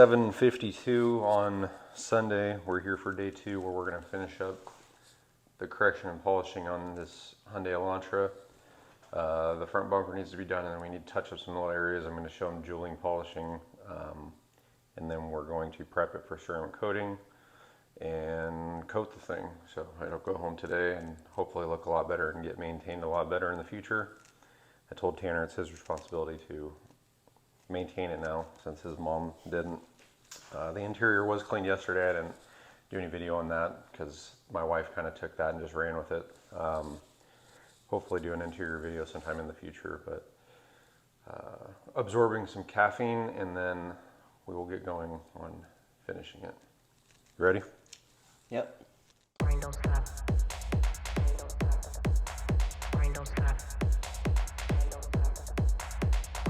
7:52 on Sunday. We're here for day 2 where we're going to finish up the correction and polishing on this Hyundai Elantra. The front bumper needs to be done, and then we need to touch up some little areas. I'm going to show them jeweling, polishing, and then we're going to prep it for ceramic coating and coat the thing. So it'll go home today and hopefully look a lot better and get maintained a lot better in the future. I told Tanner it's his responsibility to maintain it now since his mom didn't. The interior was cleaned yesterday. I didn't do any video on that because my wife kind of took that and just ran with it. Hopefully do an interior video sometime in the future, but absorbing some caffeine and then we will get going on finishing it. You ready? Yep. Rain don't stop. Rain don't stop. Rain don't stop.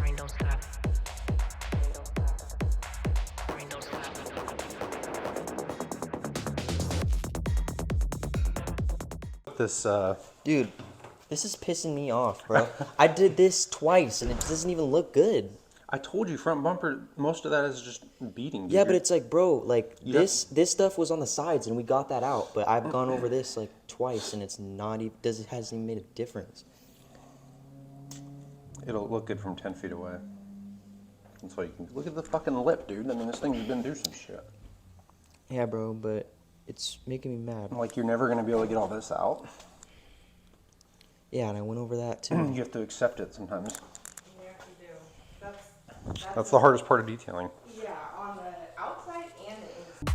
Rain don't stop. This Dude, this is pissing me off, bro. I did this twice and it doesn't even look good. I told you, front bumper, most of that is just beating. Dude. Yeah, but it's like, bro, like this stuff was on the sides and we got that out, but I've gone over this like twice and it's not even, it hasn't even made a difference. It'll look good from 10 feet away. That's why you can look at the fucking lip, dude. I mean, this thing's been through some shit. Yeah, bro, but it's making me mad. Like, you're never gonna be able to get all this out. Yeah, and I went over that too. You have to accept it sometimes. You actually do. That's the hardest part of detailing. Yeah, on the outside and the inside.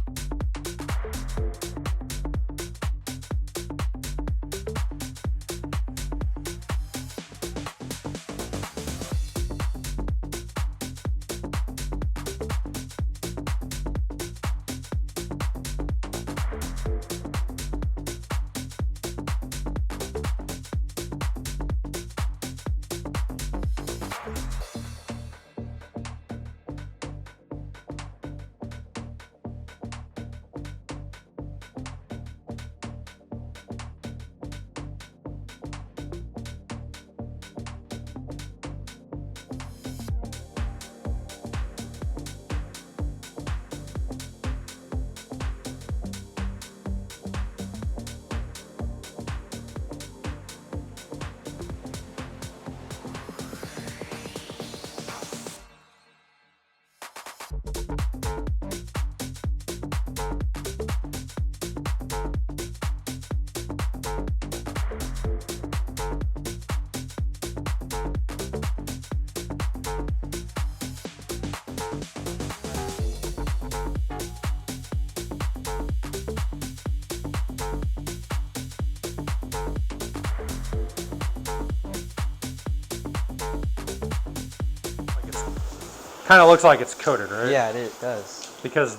Kind of looks like it's coated, right? Yeah, it does. Because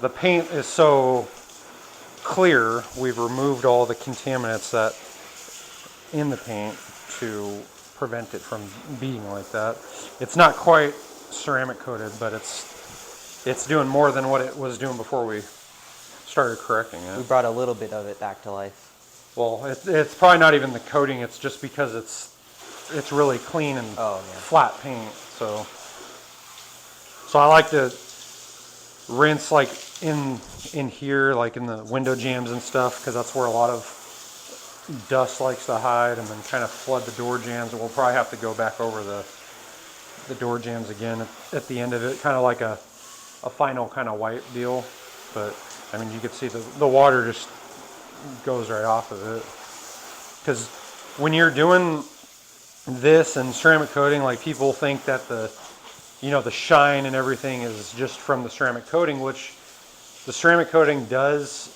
the paint is so clear, we've removed all the contaminants that in the paint to prevent it from being like that. It's not quite ceramic coated, but it's doing more than what it was doing before we started correcting it. We brought a little bit of it back to life. Well, it's probably not even the coating. It's just because it's really clean and flat paint. So I like to rinse like in here, like in the window jambs and stuff, because that's where a lot of dust likes to hide, and then kind of flood the door jambs. And we'll probably have to go back over the door jambs again at the end of it, kind of like a final kind of wipe deal. But I mean, you can see the water just goes right off of it. Because when you're doing this and ceramic coating, like, people think that the shine and everything is just from the ceramic coating, which the ceramic coating does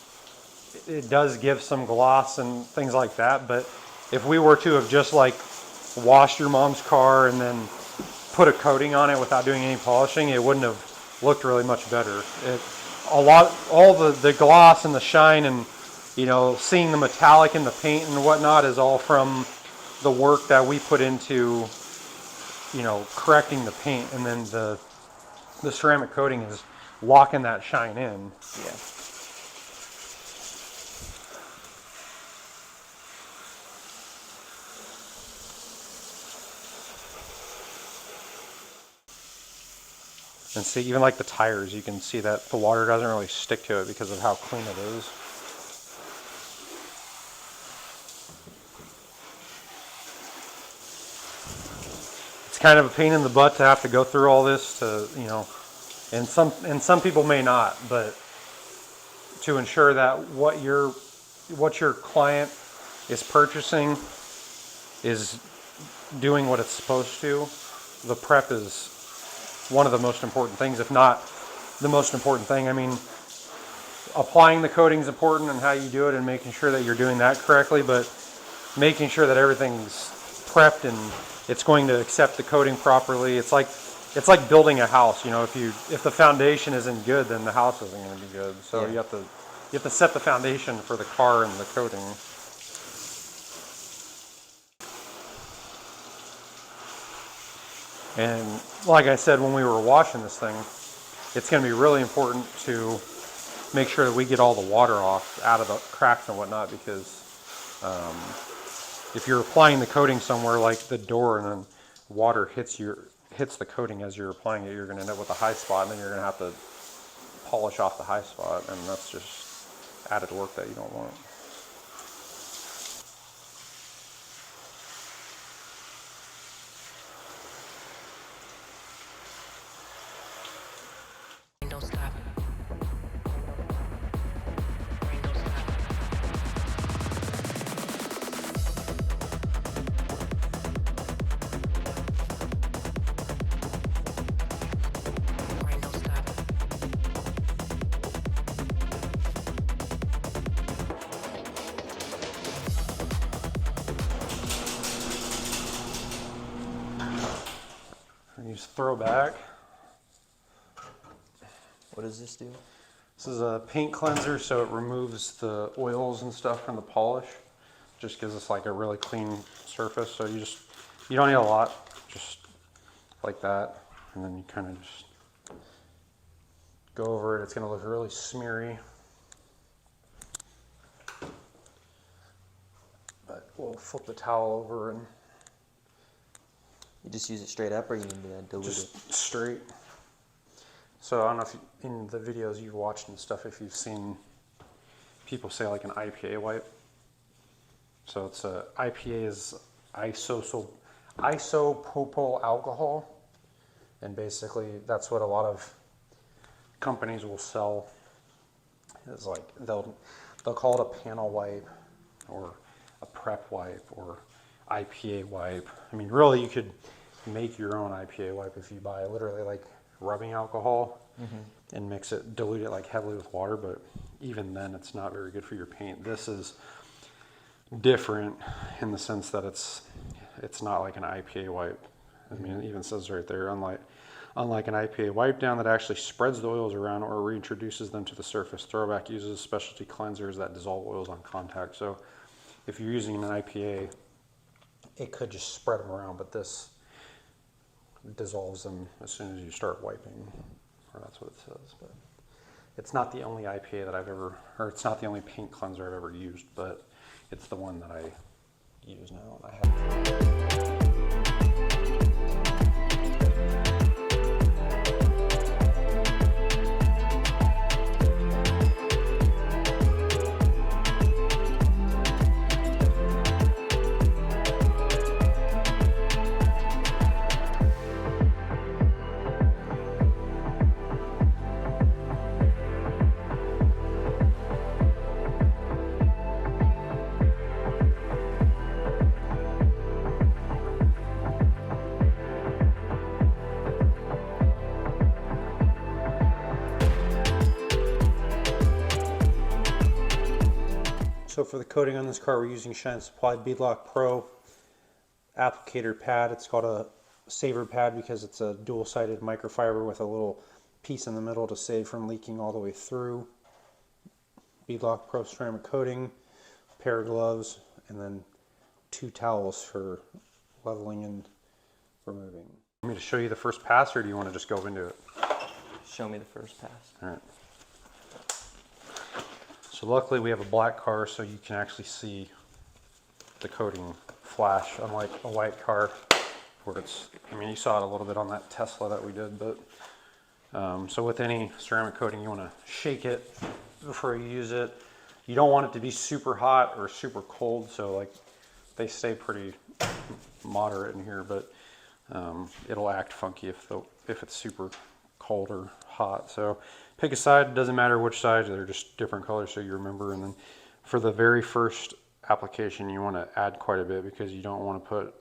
give some gloss and things like that. But if we were to have just like washed your mom's car and then put a coating on it without doing any polishing, it wouldn't have looked really much better. All the gloss and the shine and seeing the metallic in the paint and whatnot is all from the work that we put into correcting the paint, and then the ceramic coating is locking that shine in. Yeah. And see, even like the tires, you can see that the water doesn't really stick to it because of how clean it is. It's kind of a pain in the butt to have to go through all this to, you know, and some people may not, but to ensure that what your client is purchasing is doing what it's supposed to, the prep is one of the most important things, if not the most important thing. I mean, applying the coating is important and how you do it and making sure that you're doing that correctly, but making sure that everything's prepped and it's going to accept the coating properly. It's like building a house. You know, if the foundation isn't good, then the house isn't going to be good. So Yeah. you have to set the foundation for the car and the coating. And like I said, when we were washing this thing, it's going to be really important to make sure that we get all the water off out of the cracks and whatnot, because if you're applying the coating somewhere like the door and then water hits the coating as you're applying it, you're going to end up with a high spot, and then you're going to have to polish off the high spot, and that's just added work that you don't want. Rain don't stop. Rain don't stop. Rain don't stop. And you just throw back. What does this do? This is a paint cleanser, so it removes the oils and stuff from the polish. Just gives us like a really clean surface. So you don't need a lot, just like that, and then you kind of just go over it. It's going to look really smeary, but we'll flip the towel over and You just use it straight up, or you need to dilute it? just straight. So I don't know if in the videos you've watched and stuff, if you've seen people say like an IPA wipe. So it's IPA is isopropyl alcohol, and basically that's what a lot of companies will sell. Is like they'll call it a panel wipe or a prep wipe or IPA wipe. I mean, really, you could make your own IPA wipe if you buy literally like rubbing alcohol and mix it, dilute it like heavily with water, but even then it's not very good for your paint. This is different in the sense that it's not like an IPA wipe. I mean, it even says right there, unlike an IPA wipe down that actually spreads the oils around or reintroduces them to the surface, Throwback uses specialty cleansers that dissolve oils on contact. So if you're using an IPA, it could just spread them around, but this dissolves them as soon as you start wiping, or that's what it says. But it's not the only IPA that I've ever, or it's not the only paint cleanser I've ever used, but it's the one that I use now. I have. So for the coating on this car, we're using Shine Supply Beadlock Pro applicator pad. It's called a saver pad because it's a dual-sided microfiber with a little piece in the middle to save from leaking all the way through. Beadlock Pro ceramic coating, pair of gloves, and then 2 towels for leveling and removing. Want me to show you the first pass, or do you want to just go into it? Show me the first pass. All right. So luckily we have a black car, so you can actually see the coating flash, unlike a white car where it's, I mean, you saw it a little bit on that Tesla that we did, but So with any ceramic coating, you want to shake it before you use it. You don't want it to be super hot or super cold, so like they stay pretty moderate in here, but it'll act funky if it's super cold or hot. So pick a side, doesn't matter which side, they're just different colors so you remember. And then for the very first application, you want to add quite a bit because you don't want to put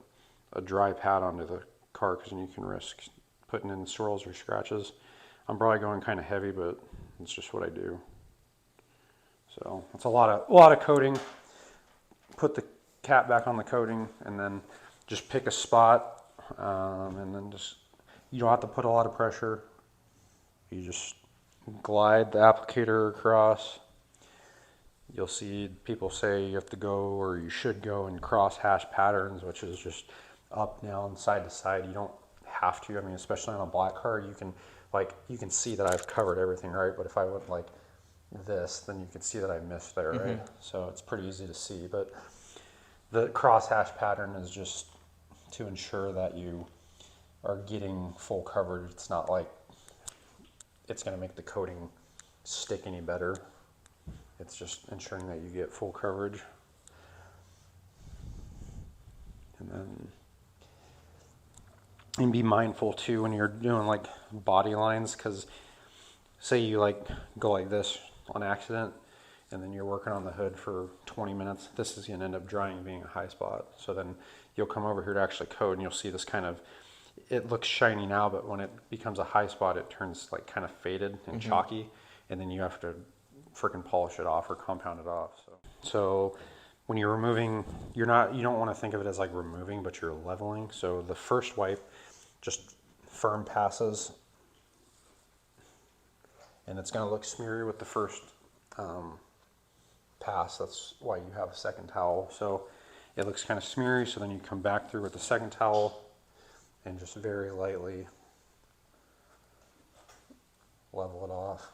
a dry pad onto the car because then you can risk putting in swirls or scratches. I'm probably going kind of heavy, but it's just what I do. So it's a lot of coating. Put the cap back on the coating and then just pick a spot, and then you don't have to put a lot of pressure. You just glide the applicator across. You'll see people say you have to go, or you should go in cross hash patterns, which is just up, down, side to side. You don't have to. I mean, especially on a black car, you can see that I've covered everything right. But if I went like this, then you can see that I missed there, right? So it's pretty easy to see. But the cross hash pattern is just to ensure that you are getting full coverage. It's not like it's going to make the coating stick any better. It's just ensuring that you get full coverage. And be mindful too when you're doing like body lines, because say you like go like this on accident and then you're working on the hood for 20 minutes, this is going to end up drying being a high spot. So then you'll come over here to actually coat and you'll see this kind of, it looks shiny now, but when it becomes a high spot, it turns like kind of faded and chalky, and then you have to freaking polish it off or compound it off. So when you're removing, you don't want to think of it as like removing, but you're leveling. So the first wipe, just firm passes, and it's going to look smeary with the first pass. That's why you have a second towel. So it looks kind of smeary, so then you come back through with the second towel and just very lightly level it off.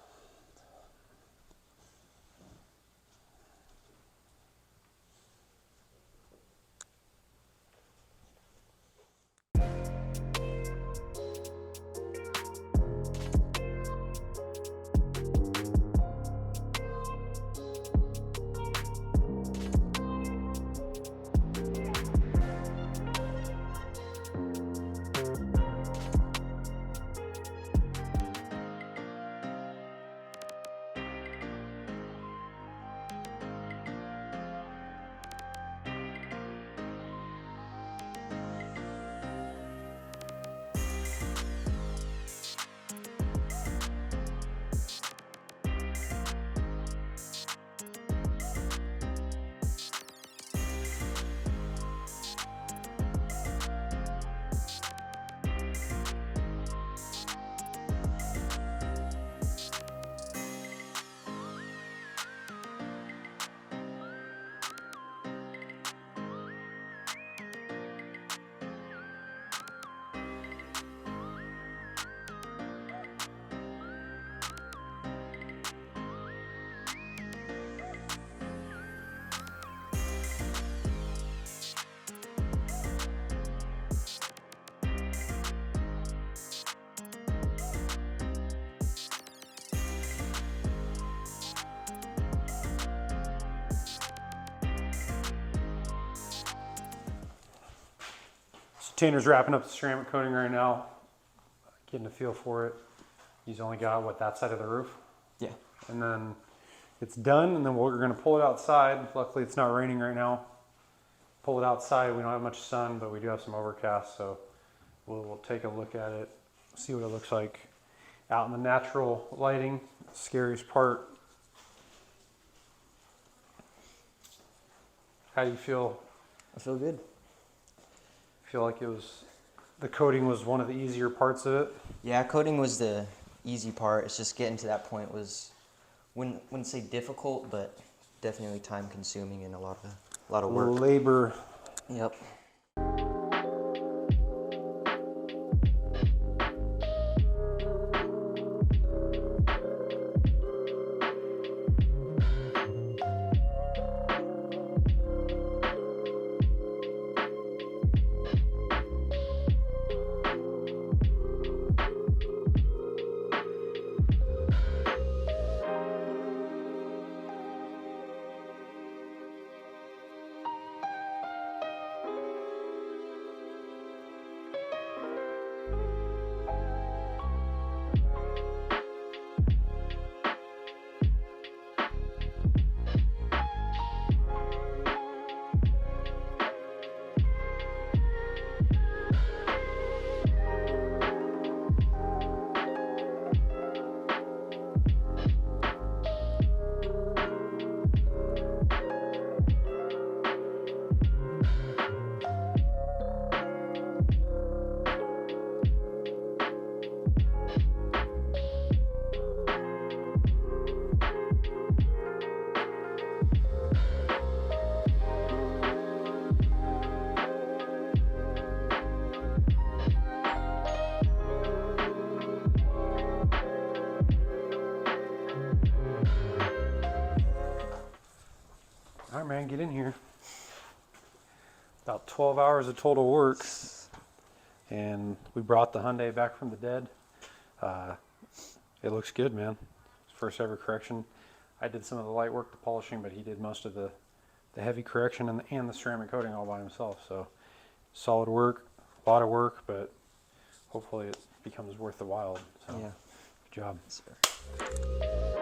Tanner's wrapping up the ceramic coating right now, getting a feel for it. He's only got, that side of the roof? Yeah. And then it's done, and then we're going to pull it outside. Luckily, it's not raining right now. Pull it outside. We don't have much sun, but we do have some overcast, so we'll take a look at it, see what it looks like out in the natural lighting. The scariest part. How do you feel? I feel good. Feel like the coating was one of the easier parts of it? Yeah, coating was the easy part. It's just getting to that point was, wouldn't say difficult, but definitely time consuming and a lot of work. Labor. Yep. get in here. About 12 hours of total work. And we brought the Hyundai back from the dead. It looks good, man. First ever correction. I did some of the light work, the polishing, but he did most of the heavy correction and the ceramic coating all by himself. So solid work, a lot of work, but hopefully it becomes worth the while. So Yeah. good job. Yes, sir.